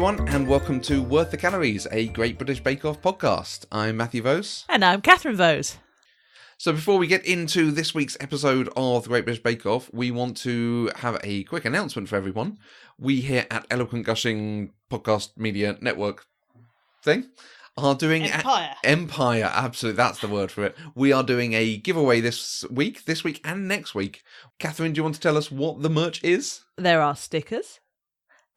everyone, and welcome to Worth the Calories, a Great British Bake Off podcast. I'm Matthew Vose. And I'm Catherine Vose. So before we get into this week's episode of the Great British Bake Off, we want to have a quick announcement for everyone. We here at Eloquent Gushing Podcast Media Network thing are doing... Empire, absolutely, that's the word for it. We are doing a giveaway this week and next week. Catherine, do you want to tell us what the merch is? There are stickers.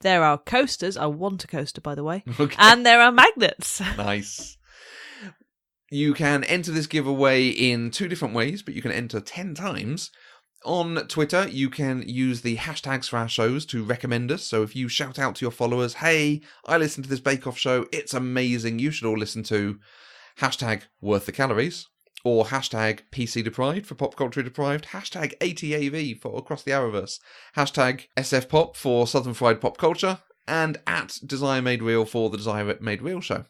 There are coasters. I want a coaster, by the way. Okay. And there are magnets. Nice. You can enter this giveaway in 2 different ways, but you can enter 10 times. On Twitter, you can use the hashtags for our shows to recommend us. So if you shout out to your followers, hey, I listened to this Bake Off show, it's amazing, you should all listen to hashtag Worth the Calories, or hashtag PC Deprived for Pop Culture Deprived, hashtag ATAV for Across the Arrowverse, hashtag SF Pop for Southern Fried Pop Culture, and at Desire Made Real for the Desire Made Real show.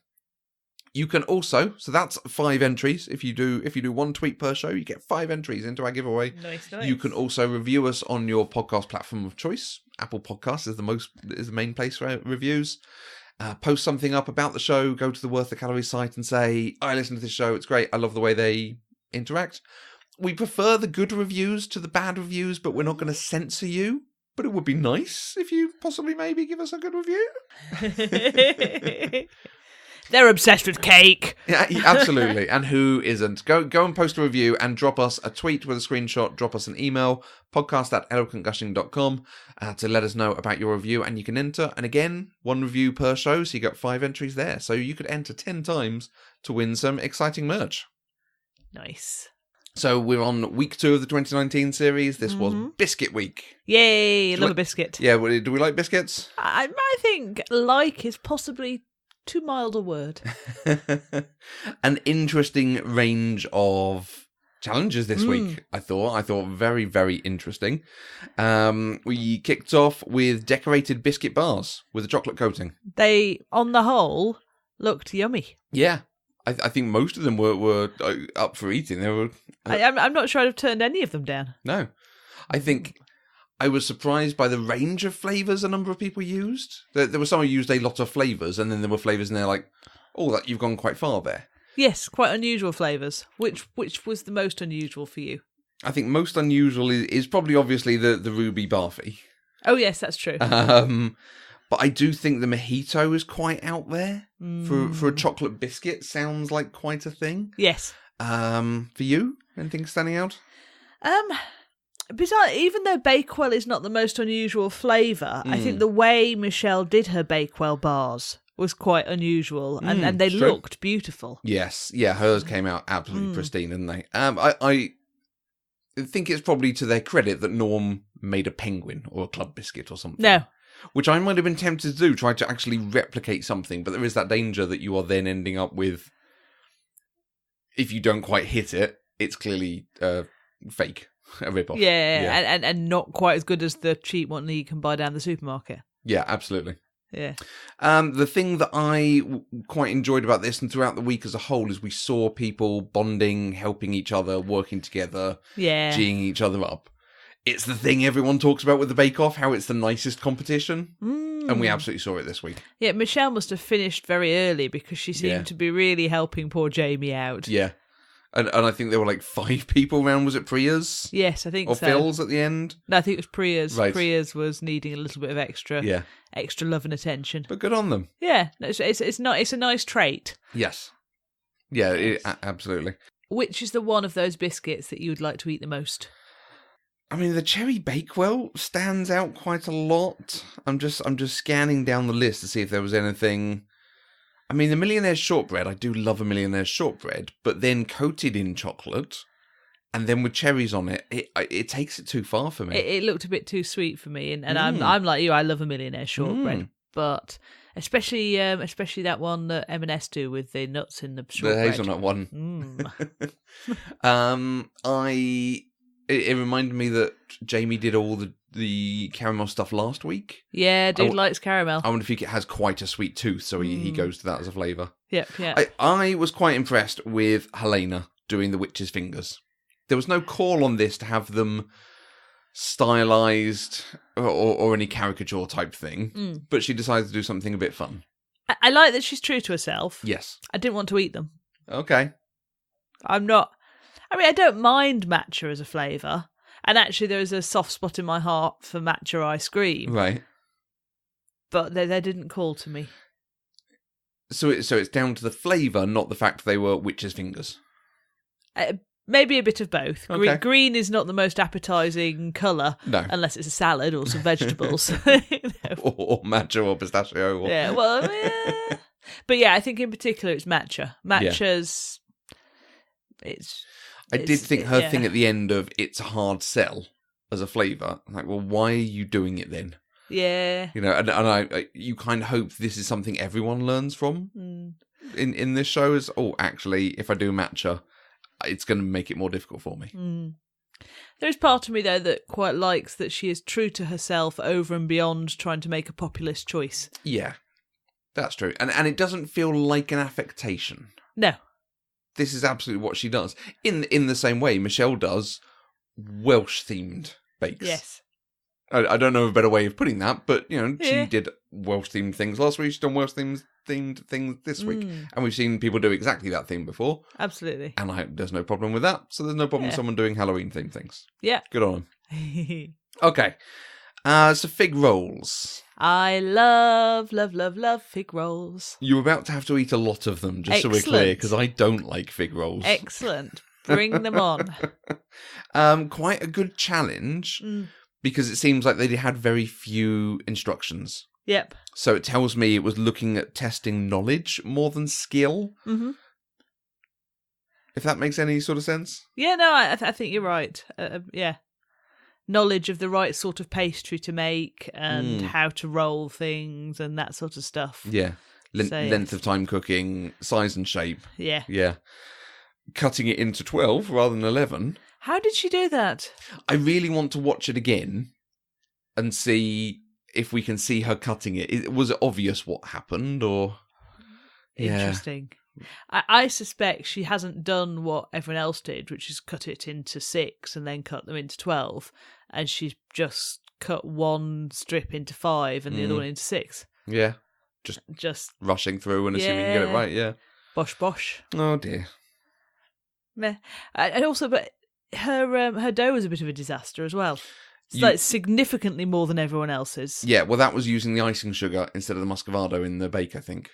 You can also, so that's 5 entries. If you do 1 tweet per show, you get 5 entries into our giveaway. Nice. You can also review us on your podcast platform of choice. Apple Podcasts is the main place for reviews. Post something up about the show. Go to the Worth the Calories site and say, I listened to this show. It's great. I love the way they interact. We prefer the good reviews to the bad reviews, but we're not going to censor you. But it would be nice if you possibly maybe give us a good review. They're obsessed with cake. Yeah, absolutely. And who isn't? Go and post a review and drop us a tweet with a screenshot. Drop us an email, podcast@eloquentgushing.com, to let us know about your review. And you can enter. And again, 1 review per show, so you got 5 entries there. So you could enter 10 times to win some exciting merch. Nice. So we're on week 2 of the 2019 series. This was Biscuit Week. Yay, love a biscuit. Yeah, do we like biscuits? I think like is possibly too mild a word. An interesting range of challenges this week, I thought very, very interesting. We kicked off with decorated biscuit bars with a chocolate coating. They, on the whole, looked yummy. Yeah. I think most of them were up for eating. They were. I'm not sure I'd have turned any of them down. No. I think I was surprised by the range of flavours a number of people used. There were some who used a lot of flavours, and then there were flavours in there like, oh, that you've gone quite far there. Yes, quite unusual flavours. Which was the most unusual for you? I think most unusual is probably obviously the Ruby Barfy. Oh, yes, that's true. But I do think the mojito is quite out there. For a chocolate biscuit, sounds like quite a thing. Yes. For you, anything standing out? Besides, even though Bakewell is not the most unusual flavour, I think the way Michelle did her Bakewell bars was quite unusual, and they looked beautiful. Yes, yeah, hers came out absolutely pristine, didn't they? I think it's probably to their credit that Norm made a penguin or a club biscuit or something. No. Which I might have been tempted to do, try to actually replicate something, but there is that danger that you are then ending up with, if you don't quite hit it, it's clearly fake. A rip-off. Yeah. And not quite as good as the cheap one that you can buy down the supermarket. Yeah, absolutely. Yeah. The thing that I quite enjoyed about this and throughout the week as a whole is we saw people bonding, helping each other, working together, geeing each other up. It's the thing everyone talks about with the Bake Off, how it's the nicest competition. And we absolutely saw it this week. Yeah, Michelle must have finished very early because she seemed to be really helping poor Jamie out. Yeah. And I think there were like 5 people around. Was it Priya's? Yes, I think or so. Or Phil's at the end? No, I think it was Priya's. Right. Priya's was needing a little bit of extra love and attention. But good on them. Yeah, it's not. It's a nice trait. Yes. Yeah, absolutely. Which is the one of those biscuits that you would like to eat the most? I mean, the Cherry Bakewell stands out quite a lot. I'm just scanning down the list to see if there was anything. I mean, the Millionaire's Shortbread, I do love a Millionaire's Shortbread, but then coated in chocolate and then with cherries on it, it takes it too far for me. It looked a bit too sweet for me, and I'm like you, I love a Millionaire's Shortbread, but especially that one that M&S do with the nuts in the shortbread. The hazelnut one. It reminded me that Jamie did all the caramel stuff last week. Yeah, dude likes caramel. I wonder if he has quite a sweet tooth, so he goes to that as a flavour. Yep. I was quite impressed with Helena doing the witch's fingers. There was no call on this to have them stylized or any caricature type thing, but she decides to do something a bit fun. I like that she's true to herself. Yes. I didn't want to eat them. Okay. I don't mind matcha as a flavour. And actually, there is a soft spot in my heart for matcha ice cream. Right. But they didn't call to me. So it's down to the flavour, not the fact they were witches' fingers. Maybe a bit of both. Okay. Green is not the most appetising colour, No. Unless it's a salad or some vegetables. or matcha or pistachio. Or... Yeah, well, yeah. But yeah, I think in particular it's matcha. Matcha's... I did think her thing at the end of it's a hard sell as a flavour. Like, well, why are you doing it then? Yeah. You know, and I you kind of hope this is something everyone learns from in this show is, actually, if I do matcha, it's going to make it more difficult for me. There is part of me, though, that quite likes that she is true to herself over and beyond trying to make a populist choice. Yeah. That's true. And it doesn't feel like an affectation. No. This is absolutely what she does. In the same way Michelle does Welsh-themed bakes. Yes. I don't know a better way of putting that, but, you know, she did Welsh-themed things last week. She's done Welsh-themed things this week. And we've seen people do exactly that theme before. Absolutely. And there's no problem with that. So there's no problem with someone doing Halloween-themed things. Yeah. Good on them. Okay. So fig rolls. I love fig rolls. You're about to have to eat a lot of them, just so we're clear, because I don't like fig rolls. Excellent. Bring them on. Quite a good challenge, because it seems like they had very few instructions. Yep. So it tells me it was looking at testing knowledge more than skill. Mm-hmm. If that makes any sort of sense. Yeah, no, I think you're right. Yeah. Knowledge of the right sort of pastry to make and how to roll things and that sort of stuff. Yeah. Length of time cooking, size and shape. Yeah. Yeah. Cutting it into 12 rather than 11. How did she do that? I really want to watch it again and see if we can see her cutting it. Was it obvious what happened or... Interesting. I suspect she hasn't done what everyone else did, which is cut it into 6 and then cut them into 12. And she's just cut one strip into 5 and the other one into 6. Yeah. Just rushing through and assuming you get it right, yeah. Bosh, bosh. Oh, dear. Meh. And also, but her dough was a bit of a disaster as well. It's like significantly more than everyone else's. Yeah, well, that was using the icing sugar instead of the muscovado in the bake, I think.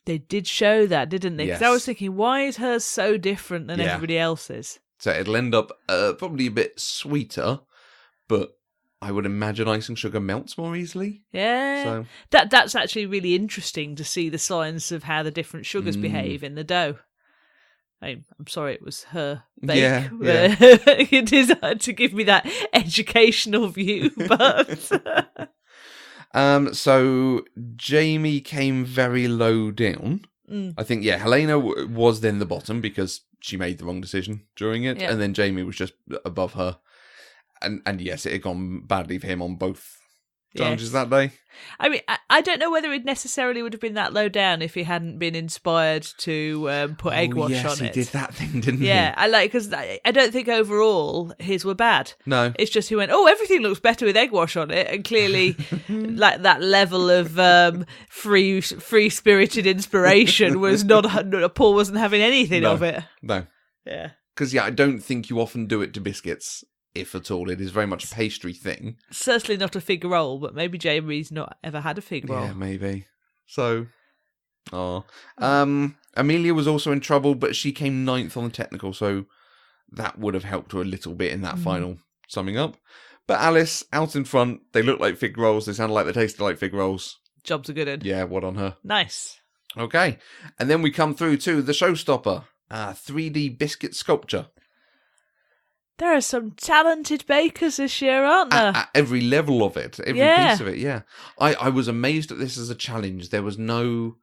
They did show that, didn't they? Because Yes. I was thinking, why is hers so different than everybody else's? So it'll end up probably a bit sweeter, but I would imagine icing sugar melts more easily. Yeah. So That's actually really interesting to see the signs of how the different sugars behave in the dough. I'm sorry it was her bake. Yeah. It is hard to give me that educational view, but... So Jamie came very low down. I think, Helena was then the bottom because she made the wrong decision during it. Yep. And then Jamie was just above her. And yes, it had gone badly for him on both challenges that day. I mean, I don't know whether it necessarily would have been that low down if he hadn't been inspired to put egg wash on it. Yes, he did that thing, didn't he? Yeah, because I don't think overall his were bad. No. It's just he went, everything looks better with egg wash on it. And clearly, like that level of free-spirited inspiration was not, Paul wasn't having anything of it. No. Yeah. Because, I don't think you often do it to biscuits, if at all. It is very much a pastry thing. Certainly not a fig roll, but maybe Jamie's not ever had a fig roll. Yeah, maybe. So, Amelia was also in trouble, but she came 9th on the technical, so that would have helped her a little bit in that final summing up. But Alice, out in front, they look like fig rolls, they sound like they tasted like fig rolls. Job's a good one. Yeah, what on her? Nice. Okay, and then we come through to the Showstopper, 3D biscuit sculpture. There are some talented bakers this year, aren't there? At every level of it, every piece of it, yeah. I was amazed at this as a challenge. There was no,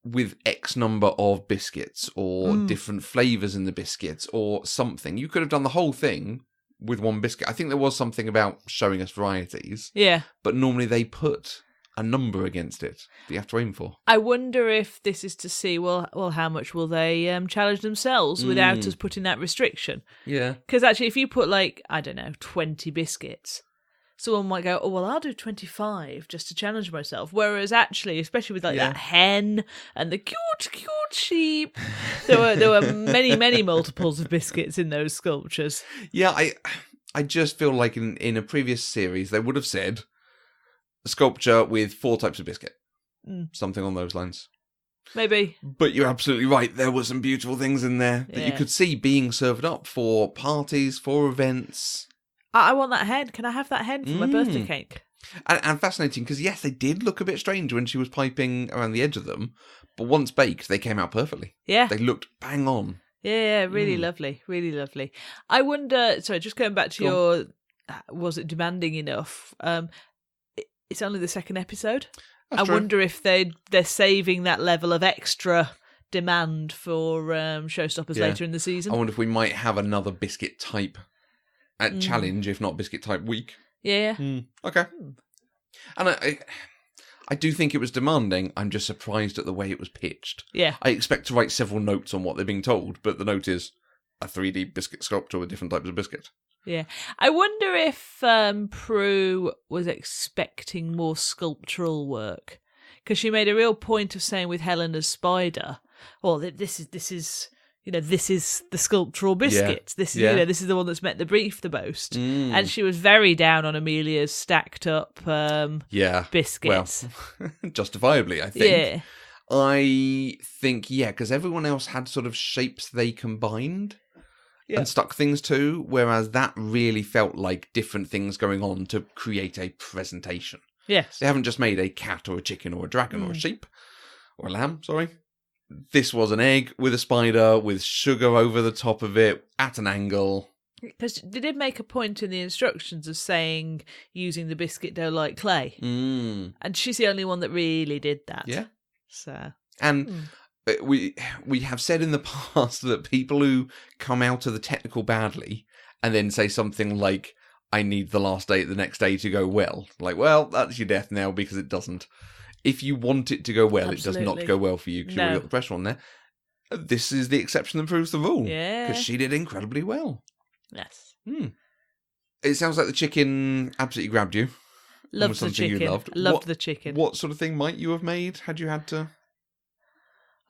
with X number of biscuits or different flavours in the biscuits or something. You could have done the whole thing with one biscuit. I think there was something about showing us varieties. Yeah. But normally they put a number against it that you have to aim for. I wonder if this is to see, well, how much will they challenge themselves without us putting that restriction? Yeah. Because actually, if you put, like, I don't know, 20 biscuits, someone might go, oh, well, I'll do 25 just to challenge myself. Whereas actually, especially with that hen and the cute sheep, there were many, many multiples of biscuits in those sculptures. Yeah, I just feel like in a previous series, they would have said a sculpture with 4 types of biscuit. Something on those lines. Maybe. But you're absolutely right. There were some beautiful things in there that you could see being served up for parties, for events. I want that hen. Can I have that hen for my birthday cake? And fascinating, because yes, they did look a bit strange when she was piping around the edge of them, but once baked, they came out perfectly. Yeah. They looked bang on. Yeah, really lovely, really lovely. I wonder, sorry, just going back to your, was it demanding enough? It's only the second episode. That's true. Wonder if they're saving that level of extra demand for Showstoppers later in the season. I wonder if we might have another biscuit type challenge, if not biscuit type week. Yeah. Okay. And I do think it was demanding. I'm just surprised at the way it was pitched. Yeah. I expect to write several notes on what they're being told, but the note is a 3D biscuit sculpture with different types of biscuit. Yeah. I wonder if Prue was expecting more sculptural work, because she made a real point of saying with Helena's spider, "Well, this is this is the sculptural biscuit. This is this is the one that's met the brief the most." And she was very down on Amelia's stacked up biscuits. Well, justifiably, I think. Yeah. I think because everyone else had sort of shapes they combined. And stuck things to, whereas that really felt like different things going on to create a presentation. Yes. They haven't just made a cat or a chicken or a dragon or a sheep or a lamb, sorry. This was an egg with a spider with sugar over the top of it at an angle. Because they did make a point in the instructions of saying using the biscuit dough like clay. And she's the only one that really did that. Yeah. So. And... We have said in the past that people who come out of the technical badly and then say something like, I need the last day the next day to go well. Like, well, that's your death now because it doesn't. If you want it to go well, Absolutely. It does not go well for you because you've already got the pressure on there. This is the exception that proves the rule. Yeah. Because she did incredibly well. Yes. It sounds like the chicken absolutely grabbed you. Loved the chicken. You loved. Loved the chicken. What sort of thing might you have made had you had to...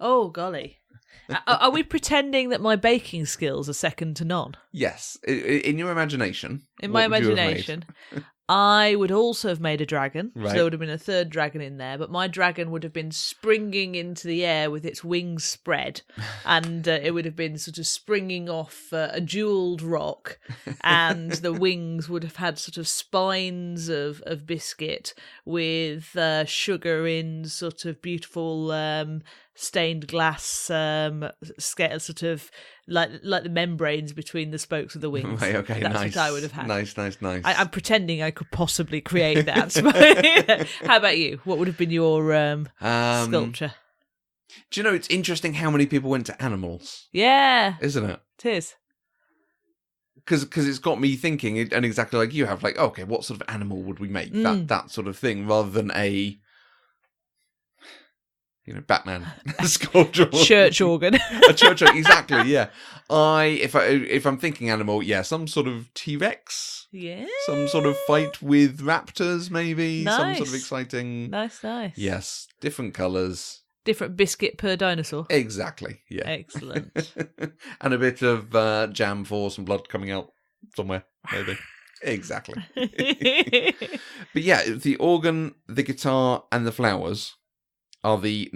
Oh, golly. Are we pretending that my baking skills are second to none? Yes. In your imagination. In my imagination, I would also have made a dragon. Right. So there would have been a third dragon in there, but my dragon would have been springing into the air with its wings spread, and it would have been sort of springing off a jewelled rock, and the wings would have had sort of spines of biscuit with sugar in sort of beautiful stained glass scale, sort of like the membranes between the spokes of the wings. Right, okay, That's nice. what I would have had. Nice. I'm pretending I could possibly create that. How about you? What would have been your sculpture? Do you know, it's interesting how many people went to animals. Yeah. Isn't it? It is. Because it's got me thinking, and exactly like you have, like, okay, what sort of animal would we make? That sort of thing, rather than a... Batman sculpture, church organ, a church organ, exactly. Yeah, if I'm thinking animal, some sort of T-Rex, some sort of fight with raptors, maybe some sort of exciting, nice, yes, different colours, different biscuit per dinosaur, exactly. Yeah, excellent, and a bit of jam for some blood coming out somewhere, maybe. Exactly. But yeah, the organ, the guitar, and the flowers are the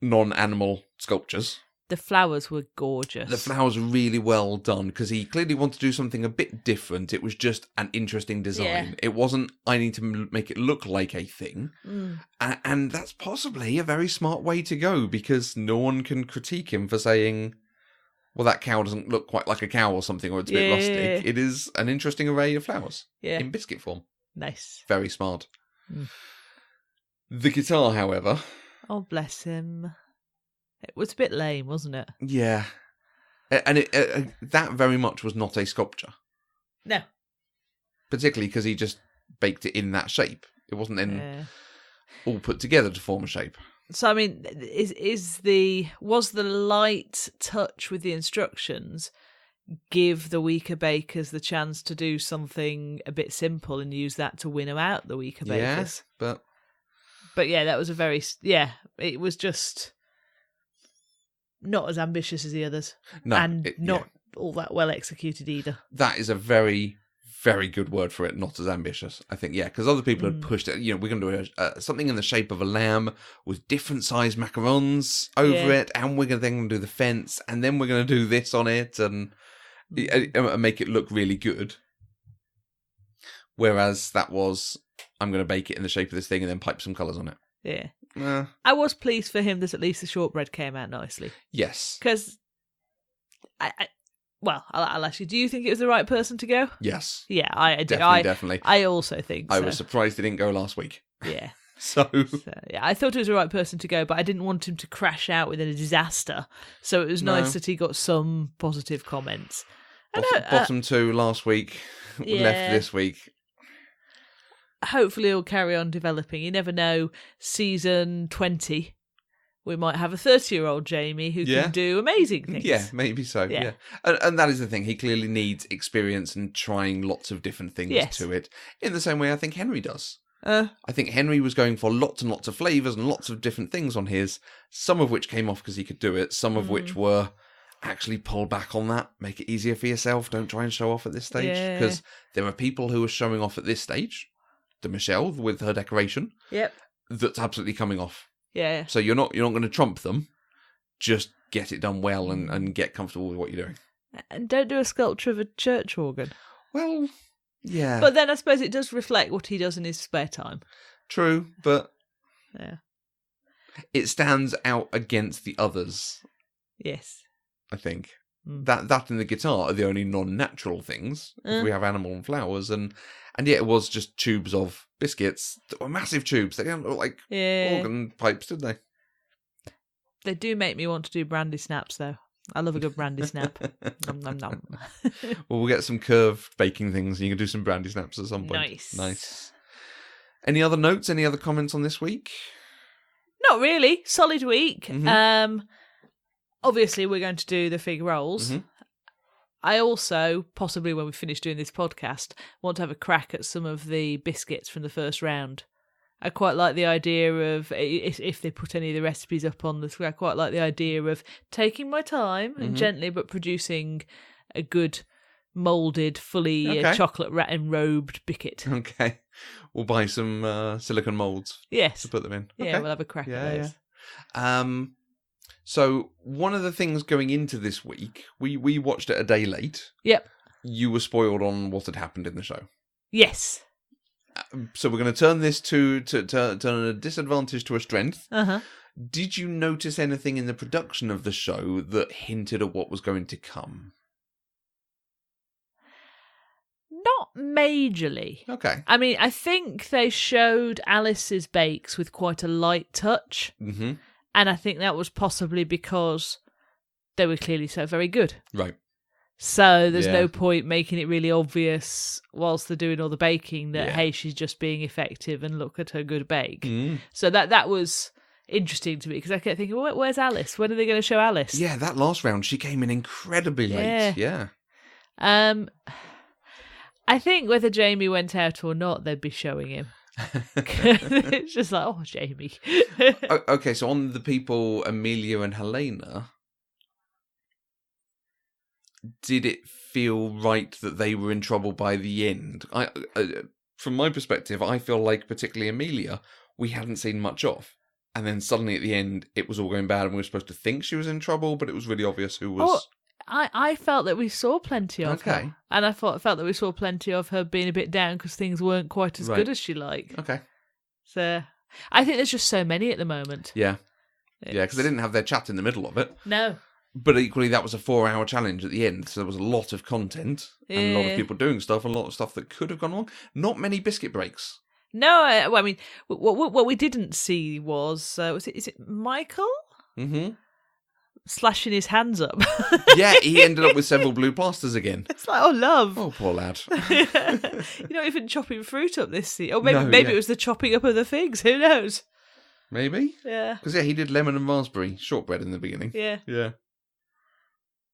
non-animal sculptures. The flowers were gorgeous. The flowers were really well done, because he clearly wanted to do something a bit different. It was just an interesting design. Yeah. It wasn't, I need to make it look like a thing. And that's possibly a very smart way to go, because no one can critique him for saying, well, that cow doesn't look quite like a cow or something, or it's a bit rustic. It is an interesting array of flowers in biscuit form. Nice. Very smart. The guitar, however... Oh, bless him. It was a bit lame, wasn't it? Yeah. And that very much was not a sculpture. No. Particularly because he just baked it in that shape. It wasn't then all put together to form a shape. So, I mean, was the light touch with the instructions give the weaker bakers the chance to do something a bit simple and use that to winnow out the weaker bakers? Yeah, But yeah, that was it was just not as ambitious as the others. No, and not all that well executed either. That is a very, very good word for it, not as ambitious. I think, because other people had pushed it. We're going to do something in the shape of a lamb with different sized macarons over it, and we're then going to do the fence, and then we're going to do this on it, and make it look really good. Whereas that was, I'm going to bake it in the shape of this thing and then pipe some colours on it. Yeah. I was pleased for him that at least the shortbread came out nicely. Yes. Because, I'll ask you, do you think it was the right person to go? Yes. Yeah, I do. Definitely. I also think so. I was surprised he didn't go last week. Yeah. So yeah, I thought it was the right person to go, but I didn't want him to crash out within a disaster. So it was nice that he got some positive comments. Bottom 2 last week, left this week. Hopefully he'll carry on developing. You never know. Season 20, we might have a 30-year-old Jamie who can do amazing things. Yeah, maybe so. Yeah. And that is the thing. He clearly needs experience and trying lots of different things to it. In the same way I think Henry does. I think Henry was going for lots and lots of flavours and lots of different things on his, some of which came off because he could do it, some of which were actually pull back on that, make it easier for yourself, don't try and show off at this stage. Because there are people who are showing off at this stage. The Michelle with her decoration. Yep. That's absolutely coming off. Yeah. So you're not going to trump them. Just get it done well and get comfortable with what you're doing. And don't do a sculpture of a church organ. Well, yeah. But then I suppose it does reflect what he does in his spare time. True, but it stands out against the others. Yes. I think. That and the guitar are the only non-natural things. If we have animal and flowers, and yet it was just tubes of biscuits that were massive tubes. They didn't look like organ pipes, did they? They do make me want to do brandy snaps, though. I love a good brandy snap. Nom, nom, nom. Well, we'll get some curved baking things, and you can do some brandy snaps at some point. Nice. Any other notes? Any other comments on this week? Not really. Solid week. Obviously, we're going to do the fig rolls. I also, possibly when we finish doing this podcast, want to have a crack at some of the biscuits from the first round. I quite like the idea of, if they put any of the recipes up on the screen, I quite like the idea of taking my time and gently but producing a good moulded, fully chocolate enrobed biscuit. Okay. We'll buy some silicone moulds to put them in. Yeah, we'll have a crack at those. Yeah. So one of the things going into this week, we watched it a day late. Yep. You were spoiled on what had happened in the show. Yes. So we're going to turn this to turn a disadvantage to a strength. Did you notice anything in the production of the show that hinted at what was going to come? Not majorly. Okay. I mean, I think they showed Alice's bakes with quite a light touch. And I think that was possibly because they were clearly so very good. Right. So there's no point making it really obvious whilst they're doing all the baking that, hey, she's just being effective and look at her good bake. So that was interesting to me because I kept thinking, well, where's Alice? When are they going to show Alice? Yeah, that last round, she came in incredibly late. Yeah. I think whether Jamie went out or not, they'd be showing him. It's just like, oh, Jamie. Okay, so on the people, Amelia and Helena, did it feel right that they were in trouble by the end? From my perspective, I feel like particularly Amelia, we hadn't seen much of. And then suddenly at the end, it was all going bad and we were supposed to think she was in trouble, but it was really obvious who was... I felt that we saw plenty of her. And I felt that we saw plenty of her being a bit down because things weren't quite as good as she liked. Okay. So I think there's just so many at the moment. Yeah. Yeah, because they didn't have their chat in the middle of it. No. But equally, that was a 4-hour challenge at the end. So there was a lot of content and a lot of people doing stuff, and a lot of stuff that could have gone wrong. Not many biscuit breaks. No, I mean, what we didn't see was is it Michael? slashing his hands up. Yeah, he ended up with several blue plasters again. It's like, oh, love. Oh, poor lad. You're not even chopping fruit up this season. Or maybe it was the chopping up of the figs. Who knows? Maybe. Yeah. Because, he did lemon and raspberry shortbread in the beginning. Yeah. Yeah.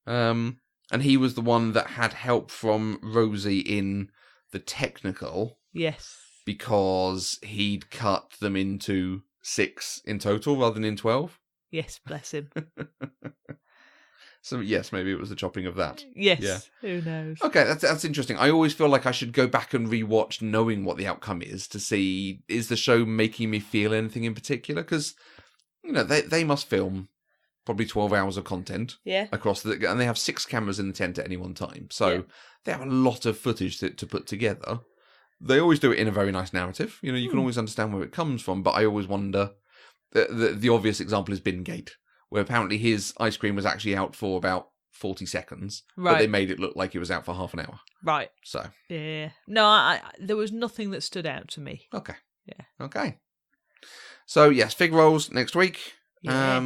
And he was the one that had help from Rosie in the technical. Yes. Because he'd cut them into 6 in total rather than in 12. Yes, bless him. So, yes, maybe it was the chopping of that. Yes, yeah. Who knows? Okay, that's interesting. I always feel like I should go back and rewatch knowing what the outcome is to see, is the show making me feel anything in particular? Because, they must film probably 12 hours of content across and they have 6 cameras in the tent at any one time. So they have a lot of footage to put together. They always do it in a very nice narrative. You can always understand where it comes from, but I always wonder, the obvious example is Bingate, where apparently his ice cream was actually out for about 40 seconds, but they made it look like it was out for half an hour. Right. So. Yeah. No, there was nothing that stood out to me. Okay. Yeah. Okay. So, yes, fig rolls next week. Yeah.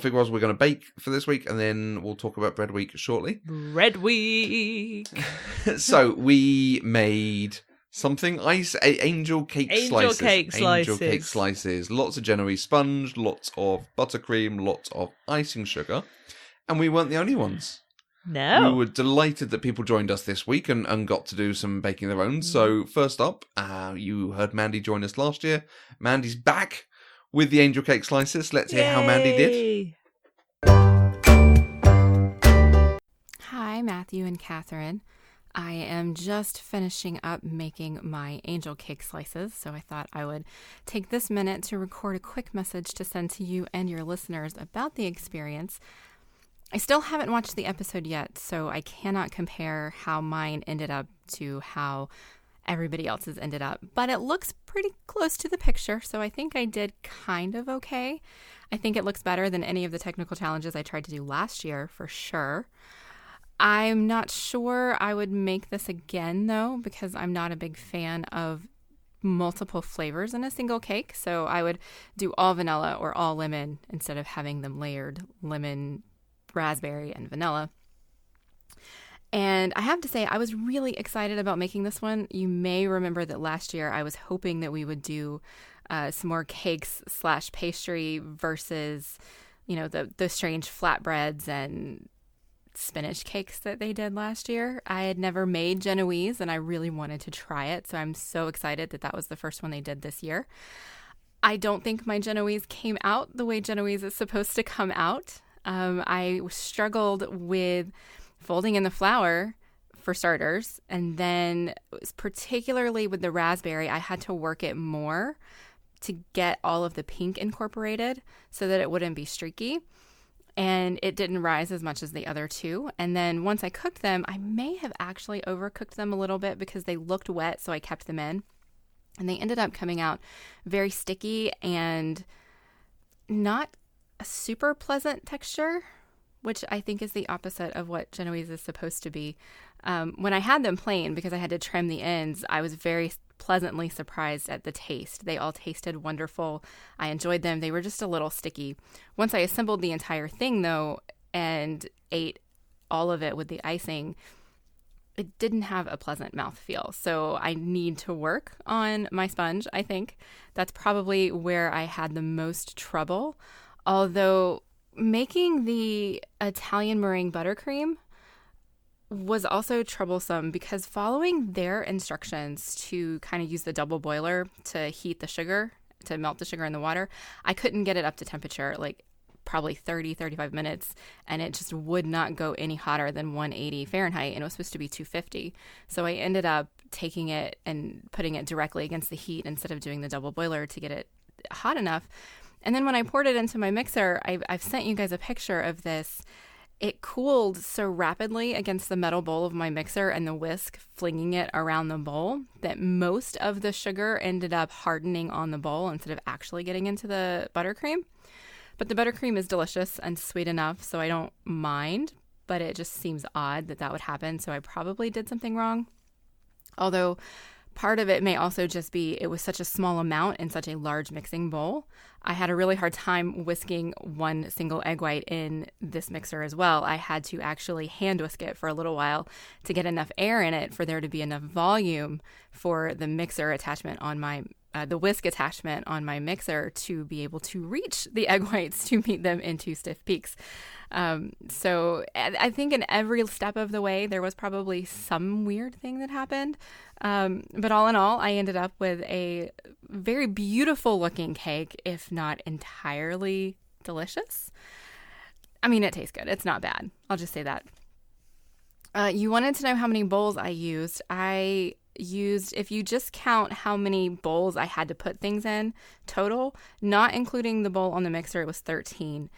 Fig rolls we're going to bake for this week, and then we'll talk about bread week shortly. Bread week. So, we made... something angel cake slices. Angel cake slices. Lots of Genoese sponge, lots of buttercream, lots of icing sugar. And we weren't the only ones. No. We were delighted that people joined us this week and got to do some baking of their own. So first up, you heard Mandy join us last year. Mandy's back with the angel cake slices. Let's hear how Mandy did. Hi, Matthew and Catherine. I am just finishing up making my angel cake slices, so I thought I would take this minute to record a quick message to send to you and your listeners about the experience. I still haven't watched the episode yet, so I cannot compare how mine ended up to how everybody else's ended up, but it looks pretty close to the picture, so I think I did kind of okay. I think it looks better than any of the technical challenges I tried to do last year, for sure. I'm not sure I would make this again, though, because I'm not a big fan of multiple flavors in a single cake. So I would do all vanilla or all lemon instead of having them layered lemon, raspberry, and vanilla. And I have to say, I was really excited about making this one. You may remember that last year I was hoping that we would do some more cakes / pastry versus, the strange flatbreads and spinach cakes that they did last year. I had never made Genoese and I really wanted to try it, so I'm so excited that was the first one they did this year. I don't think my Genoese came out the way Genoese is supposed to come out. I struggled with folding in the flour for starters, and then particularly with the raspberry, I had to work it more to get all of the pink incorporated so that it wouldn't be streaky. And it didn't rise as much as the other two. And then once I cooked them, I may have actually overcooked them a little bit because they looked wet, so I kept them in. And they ended up coming out very sticky and not a super pleasant texture, which I think is the opposite of what Genoese is supposed to be. When I had them plain, because I had to trim the ends, I was very pleasantly surprised at the taste. They all tasted wonderful. I enjoyed them. They were just a little sticky. Once I assembled the entire thing, though, and ate all of it with the icing, it didn't have a pleasant mouthfeel. So I need to work on my sponge, I think. That's probably where I had the most trouble. Although making the Italian meringue buttercream was also troublesome because following their instructions to kind of use the double boiler to heat the sugar, to melt the sugar in the water, I couldn't get it up to temperature, like probably 35 minutes, and it just would not go any hotter than 180 Fahrenheit, and it was supposed to be 250. So I ended up taking it and putting it directly against the heat instead of doing the double boiler to get it hot enough. And then when I poured it into my mixer, I've sent you guys a picture of this. It cooled so rapidly against the metal bowl of my mixer and the whisk flinging it around the bowl that most of the sugar ended up hardening on the bowl instead of actually getting into the buttercream. But the buttercream is delicious and sweet enough, so I don't mind, but it just seems odd that would happen, so I probably did something wrong. Although Part of it may also just be it was such a small amount in such a large mixing bowl. I had a really hard time whisking one single egg white in this mixer as well. I had to actually hand whisk it for a little while to get enough air in it for there to be enough volume for the mixer attachment on my the whisk attachment on my mixer to be able to reach the egg whites to meet them into stiff peaks. So I think in every step of the way, there was probably some weird thing that happened. But all in all, I ended up with a very beautiful looking cake, if not entirely delicious. I mean, it tastes good. It's not bad. I'll just say that. You wanted to know how many bowls I used. If you just count how many bowls I had to put things in total, not including the bowl on the mixer, it was 13.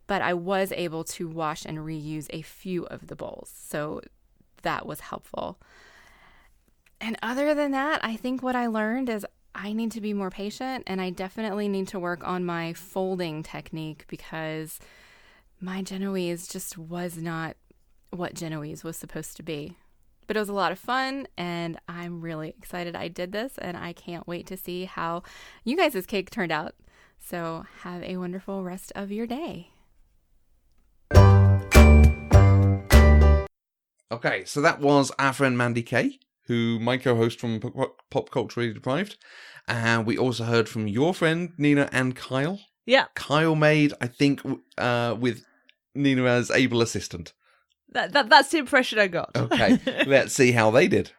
But I was able to wash and reuse a few of the bowls. So that was helpful. And other than that, I think what I learned is I need to be more patient, and I definitely need to work on my folding technique because my Genoese just was not what Genoese was supposed to be. But it was a lot of fun, and I'm really excited I did this, and I can't wait to see how you guys' cake turned out. So have a wonderful rest of your day. Okay, so that was our friend Mandy Kay, who my co-host from Pop Culturally Deprived. And we also heard from your friend Nina and Kyle. Yeah. Kyle made, I think, with Nina as able assistant. That's the impression I got. Okay, let's see how they did.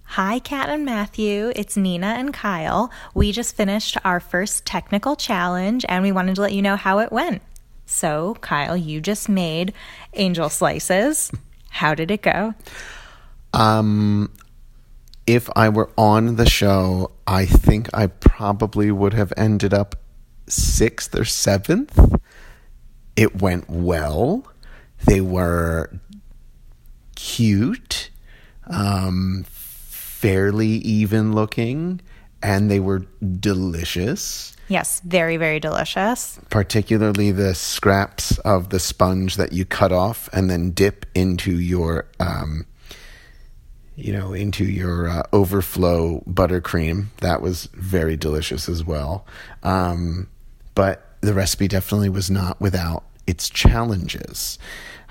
Hi, Kat and Matthew. It's Nina and Kyle. We just finished our first technical challenge, and we wanted to let you know how it went. So, Kyle, you just made angel slices. How did it go? If I were on the show, I think I probably would have ended up 6th or 7th. It went well. They were cute, fairly even looking, and they were delicious. Yes, very, very delicious. Particularly the scraps of the sponge that you cut off and then dip into your, overflow buttercream. That was very delicious as well. But the recipe definitely was not without its challenges.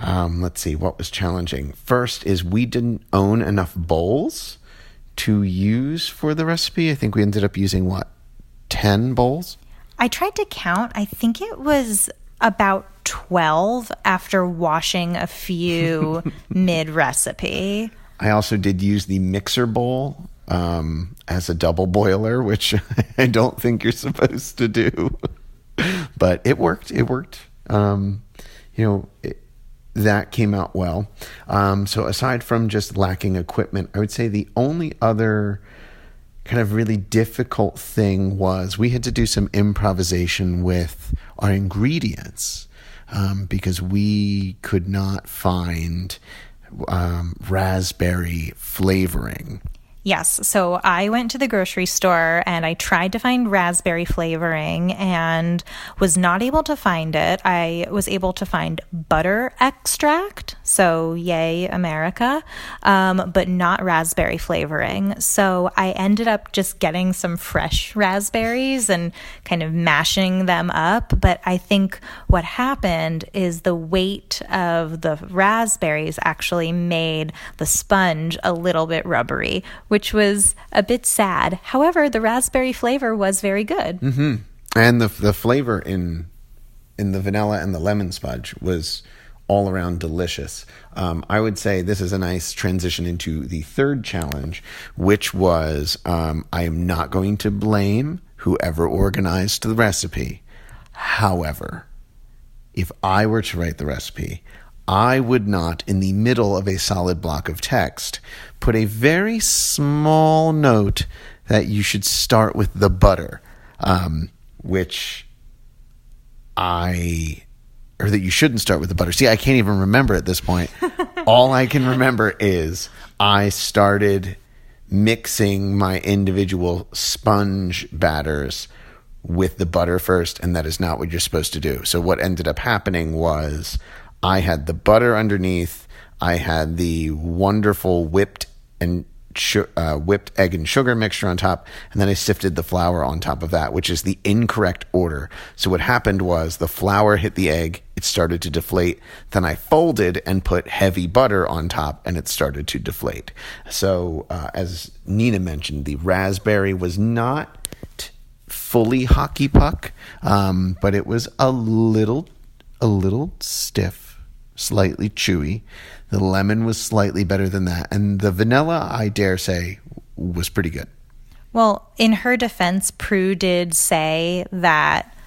Let's see, what was challenging? First is we didn't own enough bowls to use for the recipe. I think we ended up using, 10 bowls? I tried to count. I think it was about 12 after washing a few mid-recipe. I also did use the mixer bowl as a double boiler, which I don't think you're supposed to do. But it worked. That came out well. So aside from just lacking equipment, I would say the only other kind of really difficult thing was we had to do some improvisation with our ingredients because we could not find raspberry flavoring. Yes, so I went to the grocery store and I tried to find raspberry flavoring and was not able to find it. I was able to find butter extract, so yay America, but not raspberry flavoring. So I ended up just getting some fresh raspberries and kind of mashing them up. But I think what happened is the weight of the raspberries actually made the sponge a little bit rubbery, which was a bit sad. However, the raspberry flavor was very good. Mm-hmm. And the flavor in the vanilla and the lemon sponge was all around delicious. I would say this is a nice transition into the third challenge, which was I am not going to blame whoever organized the recipe. However, if I were to write the recipe, I would not, in the middle of a solid block of text, put a very small note that you should start with the butter, or that you shouldn't start with the butter. See, I can't even remember at this point. All I can remember is I started mixing my individual sponge batters with the butter first, and that is not what you're supposed to do. So what ended up happening was I had the butter underneath, I had the wonderful whipped egg and sugar mixture on top, and then I sifted the flour on top of that, which is the incorrect order. So what happened was the flour hit the egg, it started to deflate. Then I folded and put heavy butter on top, and it started to deflate. So as Nina mentioned, the raspberry was not fully hockey puck, but it was a little stiff, slightly chewy. The lemon was slightly better than that. And the vanilla, I dare say, was pretty good. Well, in her defense, Prue did say that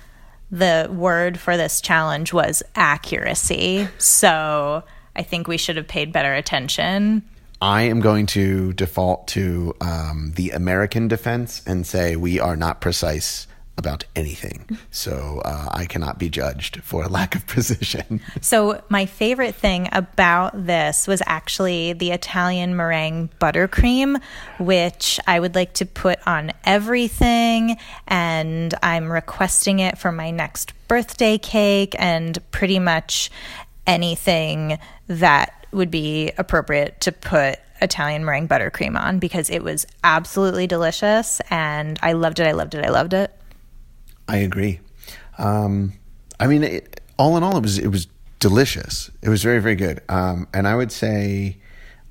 the word for this challenge was accuracy. So I think we should have paid better attention. I am going to default to the American defense and say we are not precise about anything. So I cannot be judged for a lack of precision. So my favorite thing about this was actually the Italian meringue buttercream, which I would like to put on everything. And I'm requesting it for my next birthday cake and pretty much anything that would be appropriate to put Italian meringue buttercream on, because it was absolutely delicious and I loved it. I loved it. I loved it. I agree. I mean, all in all, it was delicious. It was very, very good. And I would say,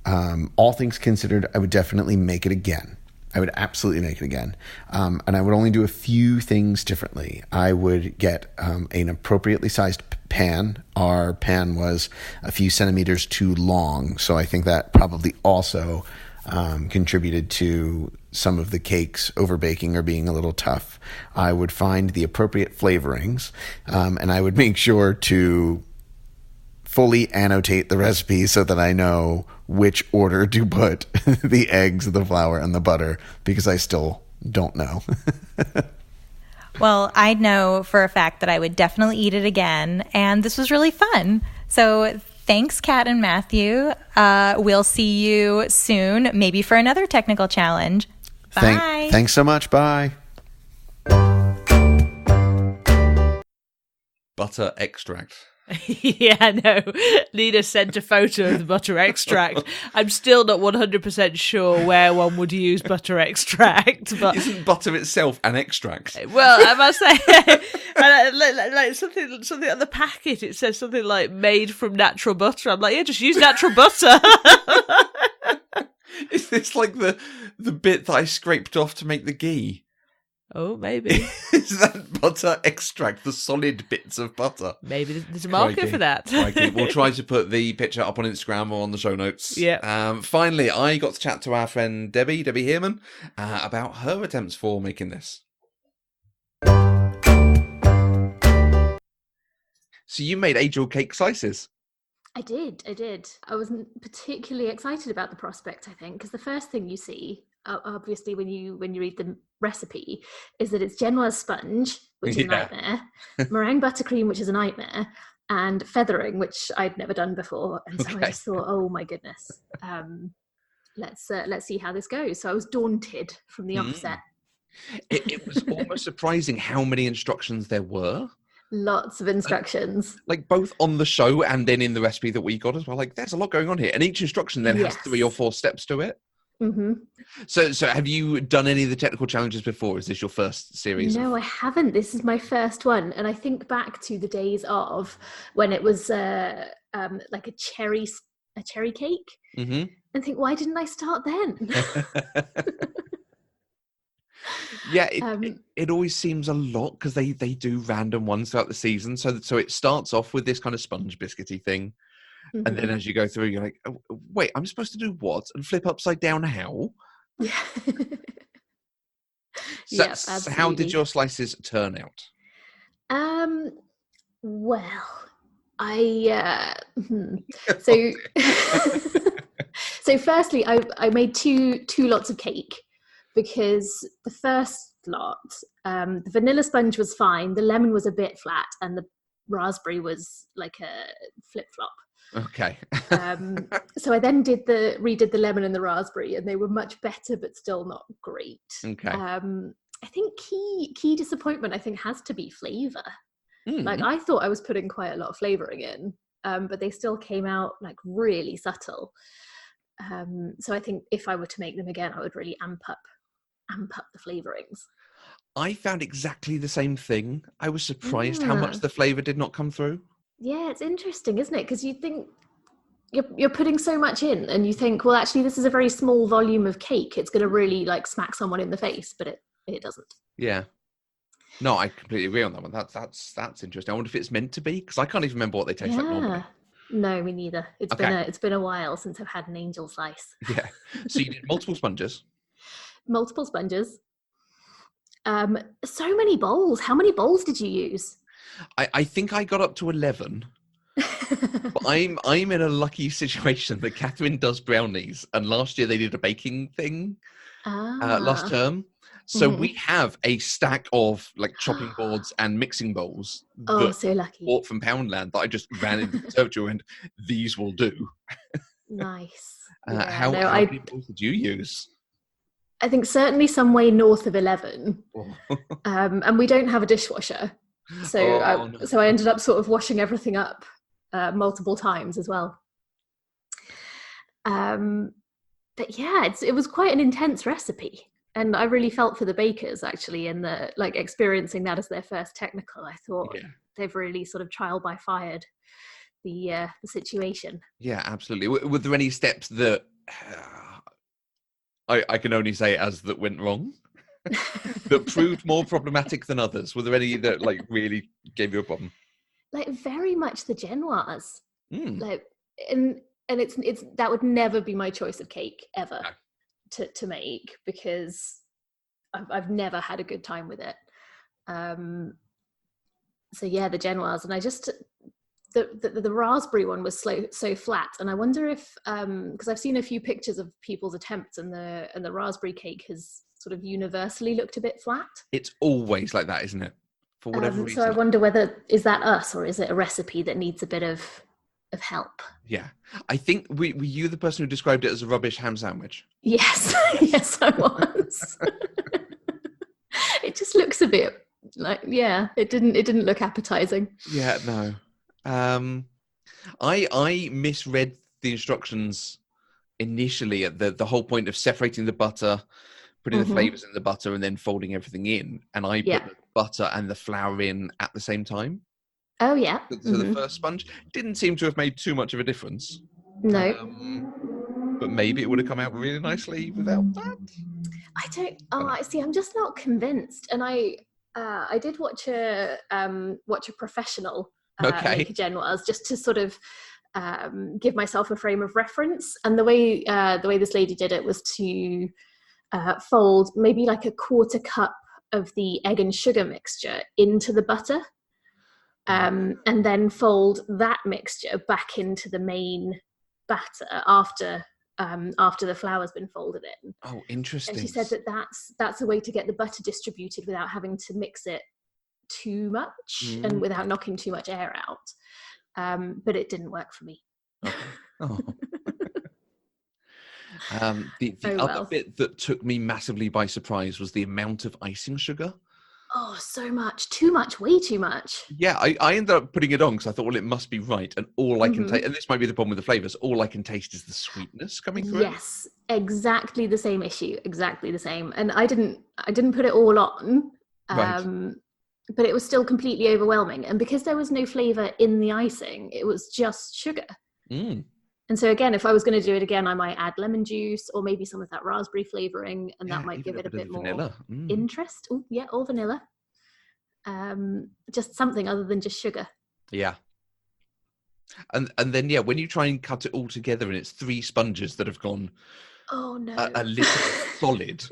all things considered, I would definitely make it again. I would absolutely make it again. And I would only do a few things differently. I would get an appropriately sized pan. Our pan was a few centimeters too long, so I think that probably also contributed to some of the cakes overbaking or being a little tough. I would find the appropriate flavorings, and I would make sure to fully annotate the recipe so that I know which order to put the eggs, the flour, and the butter, because I still don't know. Well, I know for a fact that I would definitely eat it again, and this was really fun. So thanks, Kat and Matthew. We'll see you soon, maybe for another technical challenge. Bye. Thanks so much. Bye. Butter extract. Yeah, no. Nina sent a photo of the butter extract. I'm still not 100% sure where one would use butter extract, but Isn't butter itself an extract? well, I must say, like something on the packet. It says something like "made from natural butter." I'm like, yeah, just use natural butter. Is this like the bit that I scraped off to make the ghee? Oh, maybe. Is that butter extract, the solid bits of butter? Maybe there's a market Crikey. for that. Crikey. We'll try to put the picture up on Instagram or on the show notes. Yeah. Finally, I got to chat to our friend Debbie Heerman, about her attempts for making this. So you made angel cake slices. I did. I wasn't particularly excited about the prospect, I think, because the first thing you see, obviously, when you read the recipe, is that it's Genoise sponge, which is a nightmare, meringue buttercream, which is a nightmare, and feathering, which I'd never done before. And so I just thought, oh my goodness, let's see how this goes. So I was daunted from the offset. It was almost surprising how many instructions there were. Lots of instructions. Like both on the show and then in the recipe that we got as well. Like there's a lot going on here. And each instruction then has 3 or 4 steps to it. Mm-hmm. So have you done any of the technical challenges before? Is this your first series? No, I haven't. This is my first one. And I think back to the days of when it was like a cherry cake. Mm-hmm. And think, why didn't I start then? Yeah, it always seems a lot because they do random ones throughout the season. So it starts off with this kind of sponge biscuity thing. Mm-hmm. And then as you go through, you're like, oh, wait, I'm supposed to do what? And flip upside down how? Yeah. So how did your slices turn out? Well, so firstly, I made two lots of cake. Because the first lot, the vanilla sponge was fine, the lemon was a bit flat, and the raspberry was like a flip-flop. Okay. So I then redid the lemon and the raspberry, and they were much better, but still not great. Okay. I think key disappointment, I think, has to be flavour. Like, I thought I was putting quite a lot of flavouring in. but they still came out like really subtle. So I think if I were to make them again, I would really amp up the flavorings. I found exactly the same thing. I was surprised how much the flavor did not come through. Yeah, it's interesting, isn't it? Because you think you're putting so much in, and you think, well, actually, this is a very small volume of cake. It's going to really like smack someone in the face, but it doesn't. Yeah. No, I completely agree on that one. That's interesting. I wonder if it's meant to be, because I can't even remember what they taste like normally. No, me neither. It's been a while since I've had an angel slice. Yeah. So you did multiple sponges. Multiple sponges. So many bowls. How many bowls did you use? I think I got up to 11. But I'm in a lucky situation that Catherine does brownies, and last year they did a baking thing last term. So we have a stack of like chopping boards and mixing bowls. Oh, so lucky. Bought from Poundland that I just ran into the conservatory and these will do. Nice. How many bowls did you use? I think certainly some way north of 11. And we don't have a dishwasher. So I ended up sort of washing everything up multiple times as well. But yeah, it was quite an intense recipe. And I really felt for the bakers actually, in the like experiencing that as their first technical. I thought they've really sort of trial by fired the situation. Yeah, absolutely. Were there any steps that I can only say as that went wrong that proved more problematic than others? Were there any that like really gave you a problem? Like very much the Genoise. Like and it's that would never be my choice of cake ever. No. To make, because I've never had a good time with it. So yeah, the Genoise, and I just the raspberry one was so flat, and I wonder if because I've seen a few pictures of people's attempts, and the raspberry cake has sort of universally looked a bit flat. It's always like that, isn't it? For whatever reason. So I wonder whether is that us, or is it a recipe that needs a bit of help? Yeah, I think were you the person who described it as a rubbish ham sandwich? Yes. Yes, I was. It just looks a bit like, it didn't look appetizing. Yeah, no. I misread the instructions initially at the whole point of separating the butter, putting the flavors in the butter, and then folding everything in, and I put the butter and the flour in at the same time. Oh yeah. So the first sponge didn't seem to have made too much of a difference. No. But maybe it would have come out really nicely without that. I don't. I see. I'm just not convinced. And I did watch a professional make a Genoise just to sort of give myself a frame of reference. And the way this lady did it was to fold maybe like a quarter cup of the egg and sugar mixture into the butter. And then fold that mixture back into the main batter after the flour's been folded in. Oh, interesting. And she said that's a way to get the butter distributed without having to mix it too much and without knocking too much air out. But it didn't work for me. Okay. Oh. The other bit that took me massively by surprise was the amount of icing sugar. Oh, so much. Too much. Way too much. Yeah, I ended up putting it on because I thought, well, it must be right. And all I can taste, and this might be the problem with the flavours, all I can taste is the sweetness coming through. Yes, exactly the same issue. Exactly the same. And I didn't put it all on, but it was still completely overwhelming. And because there was no flavour in the icing, it was just sugar. And so again, if I was going to do it again, I might add lemon juice or maybe some of that raspberry flavouring, and that might give it a bit more interest. Oh, yeah, or vanilla. Just something other than just sugar. Yeah. And then, when you try and cut it all together and it's 3 sponges that have gone a little solid,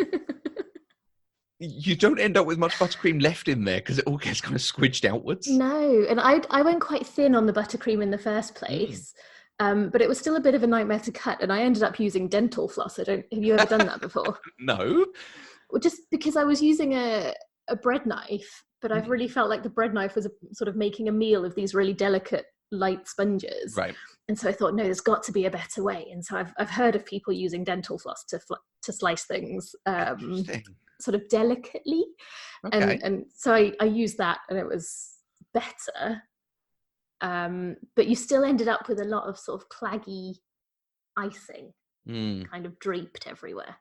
you don't end up with much buttercream left in there because it all gets kind of squidged outwards. No, and I went quite thin on the buttercream in the first place. But it was still a bit of a nightmare to cut, and I ended up using dental floss. Have you ever done that before? No. Well, just because I was using a bread knife, but I've really felt like the bread knife was sort of making a meal of these really delicate, light sponges. Right. And so I thought, no, there's got to be a better way. And so I've heard of people using dental floss to slice things sort of delicately. Okay. And so I used that, and it was better. but you still ended up with a lot of sort of claggy icing, kind of draped everywhere.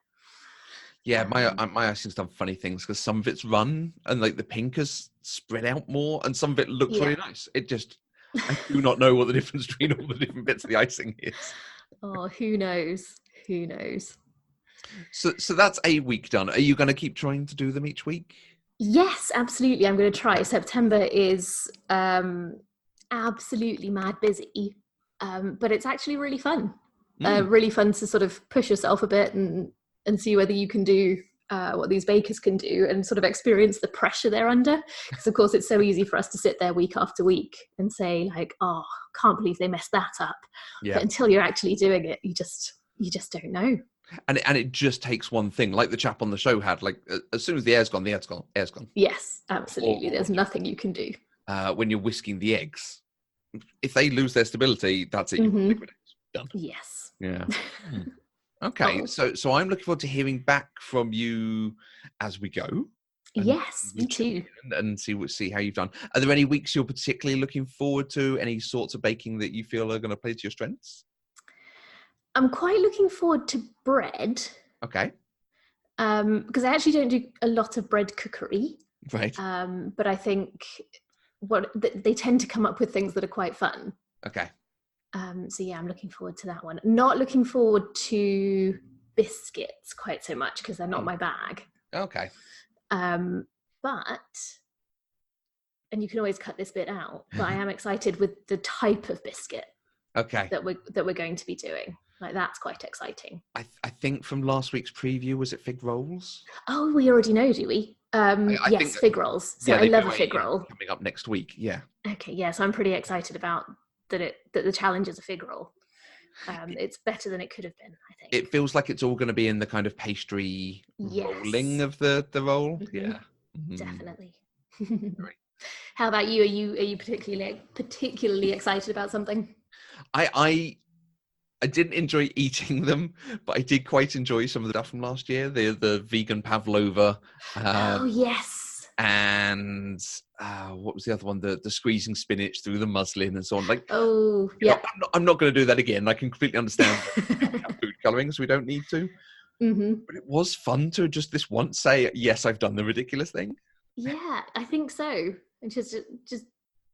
Yeah, my icing's done funny things because some of it's run and like the pink has spread out more, and some of it looks really nice. I do not know what the difference between all the different bits of the icing is. Oh, who knows? Who knows? So that's a week done. Are you going to keep trying to do them each week? Yes, absolutely. I'm going to try. September is absolutely mad busy, but it's actually really fun. Really fun to sort of push yourself a bit and see whether you can do what these bakers can do and sort of experience the pressure they're under. Because of course it's so easy for us to sit there week after week and say like, oh, can't believe they messed that up. Yeah. But until you're actually doing it, you just don't know. And it just takes one thing, like the chap on the show had, like as soon as the air's gone, the air's gone. Yes, absolutely. There's nothing you can do. When you're whisking the eggs, if they lose their stability, that's it. Done. Yes. Yeah. Okay, so I'm looking forward to hearing back from you as we go. Yes, me too. And see how you've done. Are there any weeks you're particularly looking forward to? Any sorts of baking that you feel are going to play to your strengths? I'm quite looking forward to bread. Okay. Because I actually don't do a lot of bread cookery. Right. But I think they tend to come up with things that are quite fun. Okay. So yeah, I'm looking forward to that one. Not looking forward to biscuits quite so much because they're not my bag. Okay. But, and you can always cut this bit out, but I am excited with the type of biscuit. Okay. That we're going to be doing. Like that's quite exciting. I think from last week's preview, was it fig rolls? Oh, we already know, do we? Yes, fig rolls. So I love a fig roll. Coming up next week, yeah. Okay, yeah, so I'm pretty excited about that the challenge is a fig roll. It's better than it could have been, I think. It feels like it's all going to be in the kind of pastry rolling of the roll. Mm-hmm. Yeah. Mm-hmm. Definitely. How about you? Are you particularly excited about something? I didn't enjoy eating them, but I did quite enjoy some of the stuff from last year. The vegan pavlova. Oh yes. And what was the other one? The squeezing spinach through the muslin and so on. Like, oh yeah. I'm not going to do that again. I can completely understand food coloring, so we don't need to. Mm-hmm. But it was fun to just this once say, yes, I've done the ridiculous thing. Yeah, I think so. And just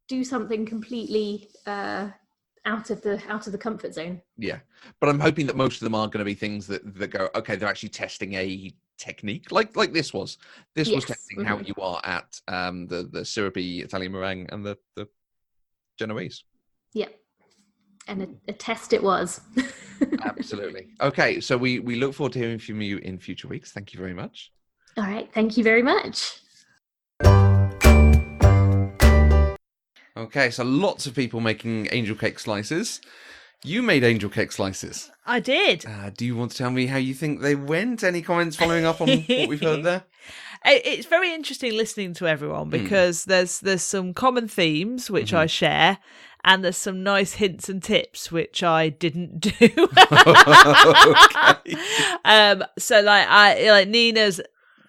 do something completely out of the comfort zone. Yeah, but I'm hoping that most of them are going to be things that go, okay, they're actually testing a technique like this was testing how you are at the syrupy Italian meringue and the Genoese. Yeah, and a test it was. Absolutely. Okay, so we look forward to hearing from you in future weeks. Thank you very much. All right, thank you very much. Okay, so lots of people making angel cake slices. You made angel cake slices. I did. Do you want to tell me how you think they went? Any comments following up on what we've heard there? It's very interesting listening to everyone because there's some common themes which I share, and there's some nice hints and tips which I didn't do. Okay. So like Nina's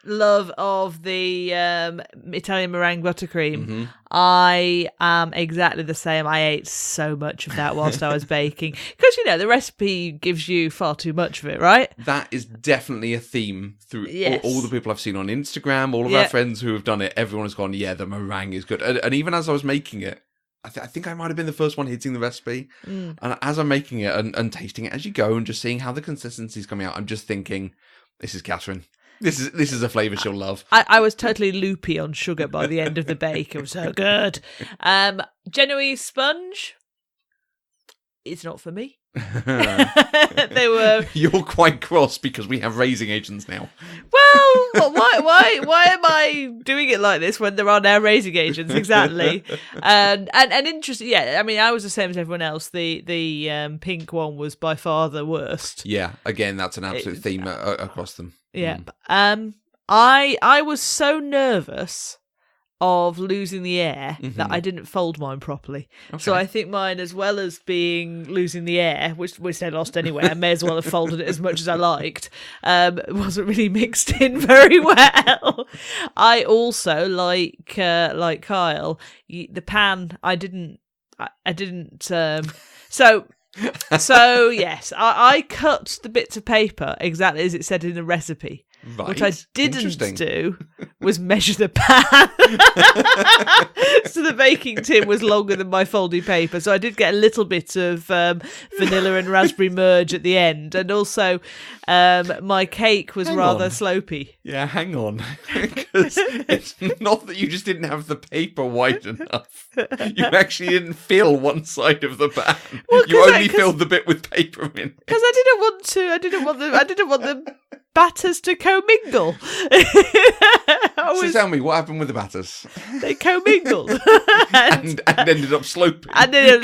love of the Italian meringue buttercream. Mm-hmm. I am exactly the same. I ate so much of that whilst I was baking because the recipe gives you far too much of it, right? That is definitely a theme through all the people I've seen on Instagram, all of our friends who have done it. Everyone has gone, yeah, the meringue is good. And even as I was making it, I think I might have been the first one hitting the recipe. And as I'm making it and tasting it as you go and just seeing how the consistency is coming out, I'm just thinking, this is Catherine. This is a flavour she'll love. I was totally loopy on sugar by the end of the bake. It was so good. Genoese sponge. It's not for me. They were. You're quite cross because we have raising agents now. Well, why am I doing it like this when there are now raising agents? Exactly. And interesting. Yeah, I mean, I was the same as everyone else. The pink one was by far the worst. Yeah, again, that's an absolute theme across them. Yeah. I was so nervous of losing the air that I didn't fold mine properly. Okay. So I think mine, as well as being losing the air, which they lost anyway, I may as well have folded it as much as I liked, wasn't really mixed in very well. I also, like Kyle, the pan, I I didn't. So yes, I cut the bits of paper exactly as it said in the recipe. Right. What I didn't do was measure the pan. So the baking tin was longer than my folding paper. So I did get a little bit of vanilla and raspberry merge at the end. And also my cake was rather slopey. Yeah, hang on. Because it's not that you just didn't have the paper wide enough. You actually didn't fill one side of the pan. Well, you only filled the bit with paper in it. Because I didn't want the batters to commingle. So tell me, what happened with the batters? They commingled. and ended up sloping. There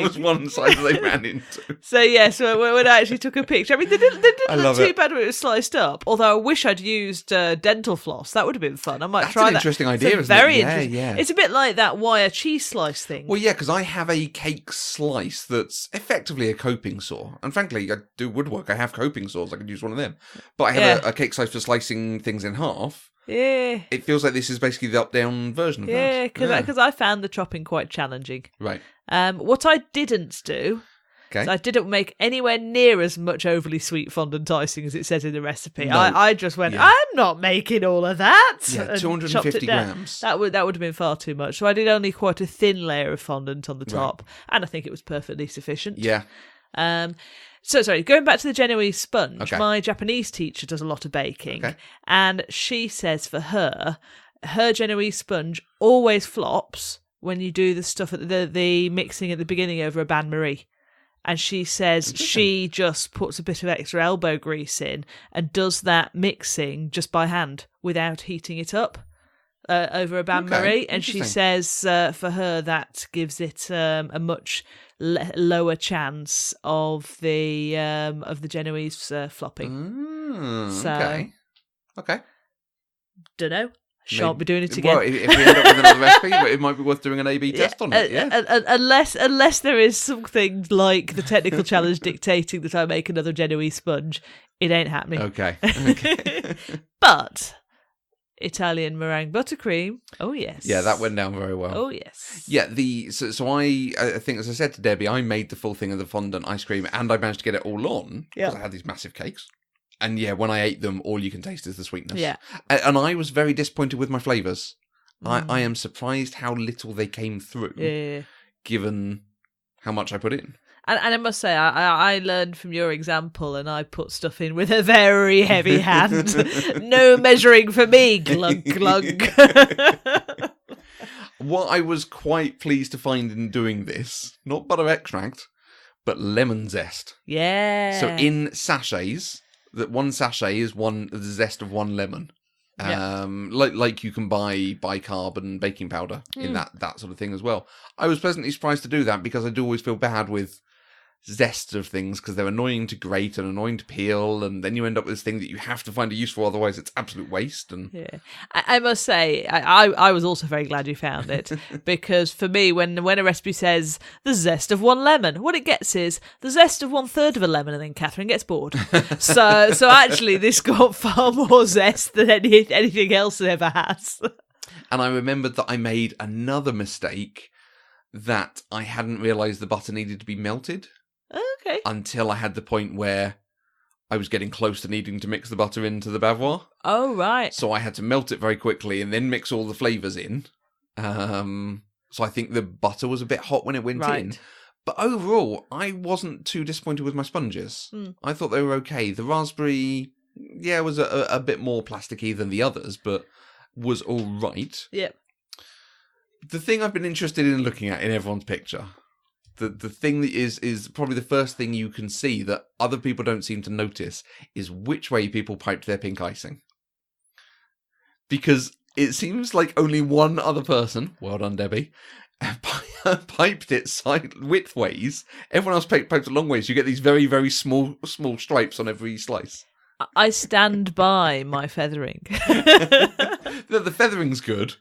was one side that they ran into. So when I actually took a picture, I mean, they didn't look too bad when it was sliced up. Although I wish I'd used dental floss. That would have been fun. I might try that. That's an interesting idea, isn't very it? interesting. Yeah. It's a bit like that wire cheese slice thing. Well, yeah, because I have a cake slice that's effectively a coping saw. And frankly, I do woodwork. I have coping saws. I could use one of them. But I have a cake slice for slicing things in half. Yeah. It feels like this is basically the up-down version of that. Yeah, because I found the chopping quite challenging. Right. What I didn't do is I didn't make anywhere near as much overly sweet fondant icing as it says in the recipe. No. I just went, I'm not making all of that. Yeah, 250 grams. That would have been far too much. So I did only quite a thin layer of fondant on the top, and I think it was perfectly sufficient. Yeah. So, sorry, going back to the Genoese sponge, my Japanese teacher does a lot of baking, and she says for her Genoese sponge always flops when you do the stuff at the mixing at the beginning over a bain-marie. And she says she just puts a bit of extra elbow grease in and does that mixing just by hand without heating it up over a bain-marie. And she says for her that gives it a much lower chance of the Genoese flopping. Okay. Don't know. Shan't be doing it again. Well, if we end up with another recipe, it might be worth doing an A/B test on it. Yeah. Unless there is something like the technical challenge dictating that I make another Genoese sponge, it ain't happening. Okay. But Italian meringue buttercream. Oh yes. Yeah, that went down very well. Oh yes. Yeah. So I think, as I said to Debbie, I made the full thing of the fondant ice cream, and I managed to get it all on because I had these massive cakes. And yeah, when I ate them, all you can taste is the sweetness. Yeah. And I was very disappointed with my flavours. I am surprised how little they came through, given how much I put in. And I must say, I learned from your example, and I put stuff in with a very heavy hand. No measuring for me, glug, glug. What I was quite pleased to find in doing this, not butter extract, but lemon zest. Yeah. So in sachets... that one sachet is the zest of one lemon. Like you can buy bicarb and baking powder in that sort of thing as well. I was pleasantly surprised to do that because I do always feel bad with zest of things because they're annoying to grate and annoying to peel, and then you end up with this thing that you have to find a use for, otherwise it's absolute waste. And I must say, I was also very glad you found it because for me, when a recipe says the zest of one lemon, what it gets is the zest of 1/3 of a lemon, and then Catherine gets bored. So actually, this got far more zest than anything else it ever has. And I remembered that I made another mistake, that I hadn't realised the butter needed to be melted. Okay. Until I had the point where I was getting close to needing to mix the butter into the bavois. Oh, right. So I had to melt it very quickly and then mix all the flavours in. So I think the butter was a bit hot when it went in. But overall, I wasn't too disappointed with my sponges. I thought they were okay. The raspberry, was a bit more plasticky than the others, but was all right. Yep. The thing I've been interested in looking at in everyone's picture... The thing that is probably the first thing you can see that other people don't seem to notice is which way people piped their pink icing. Because it seems like only one other person, well done Debbie, piped it widthways. Everyone else piped it long ways. You get these very, very small stripes on every slice. I stand by my feathering. The feathering's good.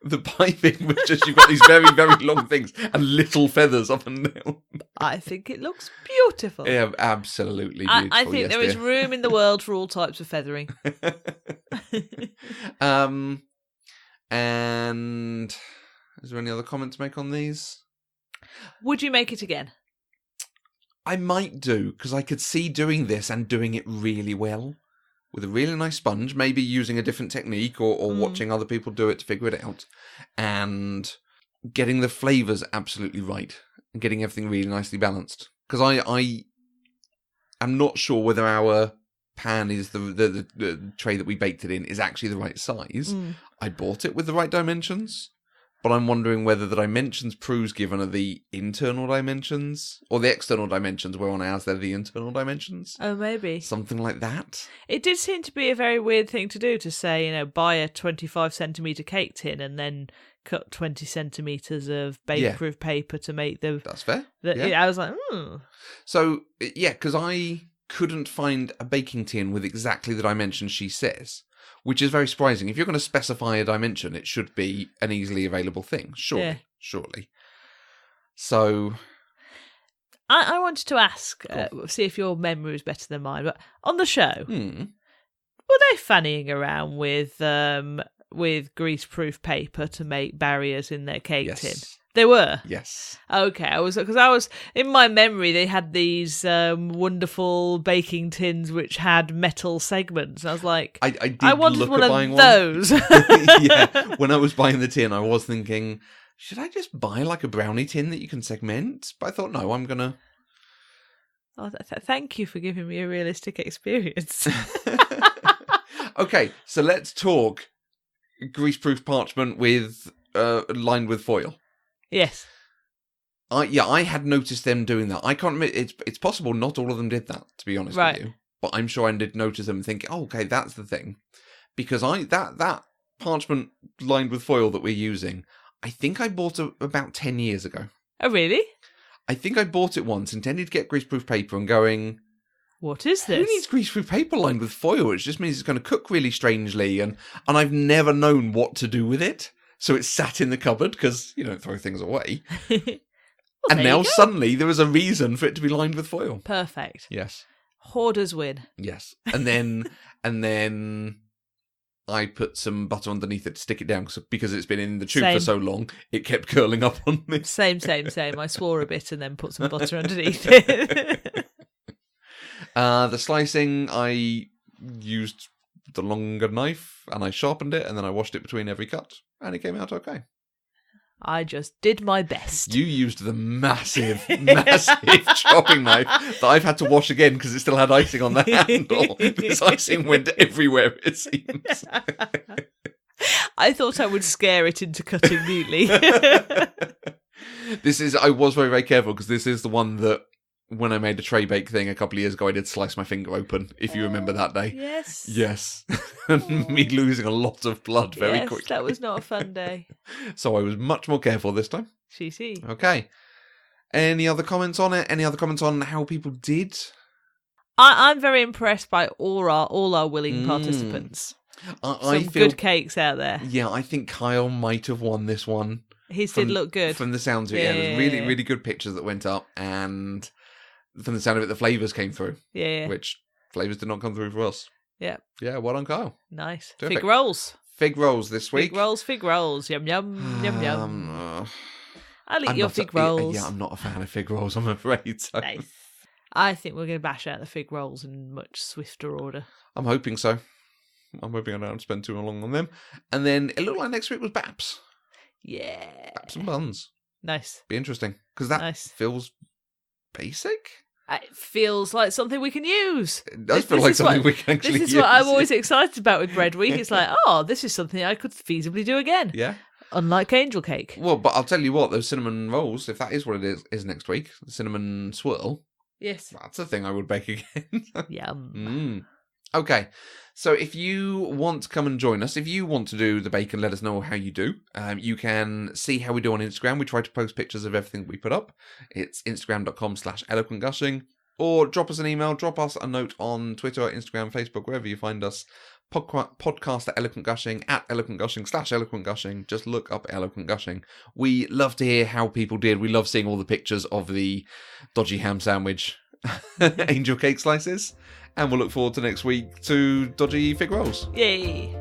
The piping was just, you've got these very, very long things and little feathers up and down. I think it looks beautiful. Yeah, absolutely beautiful. I think there is room in the world for all types of feathering. And is there any other comment to make on these? Would you make it again? I might do, because I could see doing this and doing it really well. With a really nice sponge, maybe using a different technique or watching other people do it to figure it out. And getting the flavours absolutely right. And getting everything really nicely balanced. Because I am not sure whether our pan is the tray that we baked it in is actually the right size. I bought it with the right dimensions, but I'm wondering whether the dimensions Prue's given are the internal dimensions or the external dimensions, where on ours they're the internal dimensions. Oh, maybe. Something like that. It did seem to be a very weird thing to do, to say, buy a 25 centimetre cake tin and then cut 20 centimetres of bake-proof paper to make the... That's fair. I was like, So, yeah, because I couldn't find a baking tin with exactly the dimensions she says, which is very surprising. If you're going to specify a dimension, it should be an easily available thing. Surely. So... I wanted to ask, see if your memory is better than mine, but on the show, were they fannying around with greaseproof paper to make barriers in their cake tin? They were? Yes. Okay, because I was in my memory they had these wonderful baking tins which had metal segments. I was like, I wanted one of those. Yeah, when I was buying the tin, I was thinking, should I just buy like a brownie tin that you can segment? But I thought, no, I'm gonna. Oh, thank you for giving me a realistic experience. Okay, so let's talk greaseproof parchment with lined with foil. Yes. I had noticed them doing that. I can't admit it's possible not all of them did that, to be honest with you. But I'm sure I did notice them and think, oh, okay, that's the thing. Because that parchment lined with foil that we're using, I think I bought about 10 years ago. Oh, really? I think I bought it once, intended to get greaseproof paper and going, what is this? Who needs greaseproof paper lined with foil? It just means it's going to cook really strangely, and I've never known what to do with it. So it's sat in the cupboard, because you don't throw things away. And now suddenly there is a reason for it to be lined with foil. Perfect. Yes. Hoarders win. Yes. And then I put some butter underneath it to stick it down, because it's been in the tube for so long, it kept curling up on me. Same. I swore a bit and then put some butter underneath it. The slicing, I used the longer knife and I sharpened it and then I washed it between every cut and it came out okay. I just did my best. You used the massive chopping knife that I've had to wash again because it still had icing on the handle. This icing went everywhere, it seems. I thought I would scare it into cutting neatly. I was very, very careful because this is the one that when I made a tray bake thing a couple of years ago, I did slice my finger open, if you remember that day. Yes. Yes. And me losing a lot of blood very quickly. That was not a fun day. So I was much more careful this time. See. Okay. Any other comments on it? Any other comments on how people did? I'm very impressed by all our willing participants. Some good cakes out there. Yeah, I think Kyle might have won this one. His did look good. From the sounds of it, it was really, really good pictures that went up, and from the sound of it, the flavours came through. Yeah. Which flavours did not come through for us. Yeah. Yeah, well done, Kyle. Nice. Terrific. Fig rolls. Fig rolls this week. Fig rolls. Yum, yum, yum, yum. I'll eat your fig rolls. Yeah, I'm not a fan of fig rolls, I'm afraid. So. Nice. I think we're going to bash out the fig rolls in much swifter order. I'm hoping so. I'm hoping I don't spend too long on them. And then it looked like next week was Baps. Yeah. Baps and buns. Nice. Be interesting. Because that feels basic? It feels like something we can use. It does feel like something we can actually use. This is what I'm always excited about with Bread Week. It's like, this is something I could feasibly do again. Yeah. Unlike angel cake. Well, but I'll tell you what, those cinnamon rolls, if that is what it is next week, the cinnamon swirl. Yes. That's a thing I would bake again. Yum. Okay. So if you want to come and join us, if you want to do the bake and let us know how you do, you can see how we do on Instagram. We try to post pictures of everything we put up. It's instagram.com/eloquentgushing. Or drop us an email, drop us a note on Twitter, Instagram, Facebook, wherever you find us. Podcast at Eloquent Gushing, at Eloquent Gushing, /Eloquent Gushing. Just look up Eloquent Gushing. We love to hear how people did. We love seeing all the pictures of the dodgy ham sandwich angel cake slices. And we'll look forward to next week to dodgy fig rolls. Yay.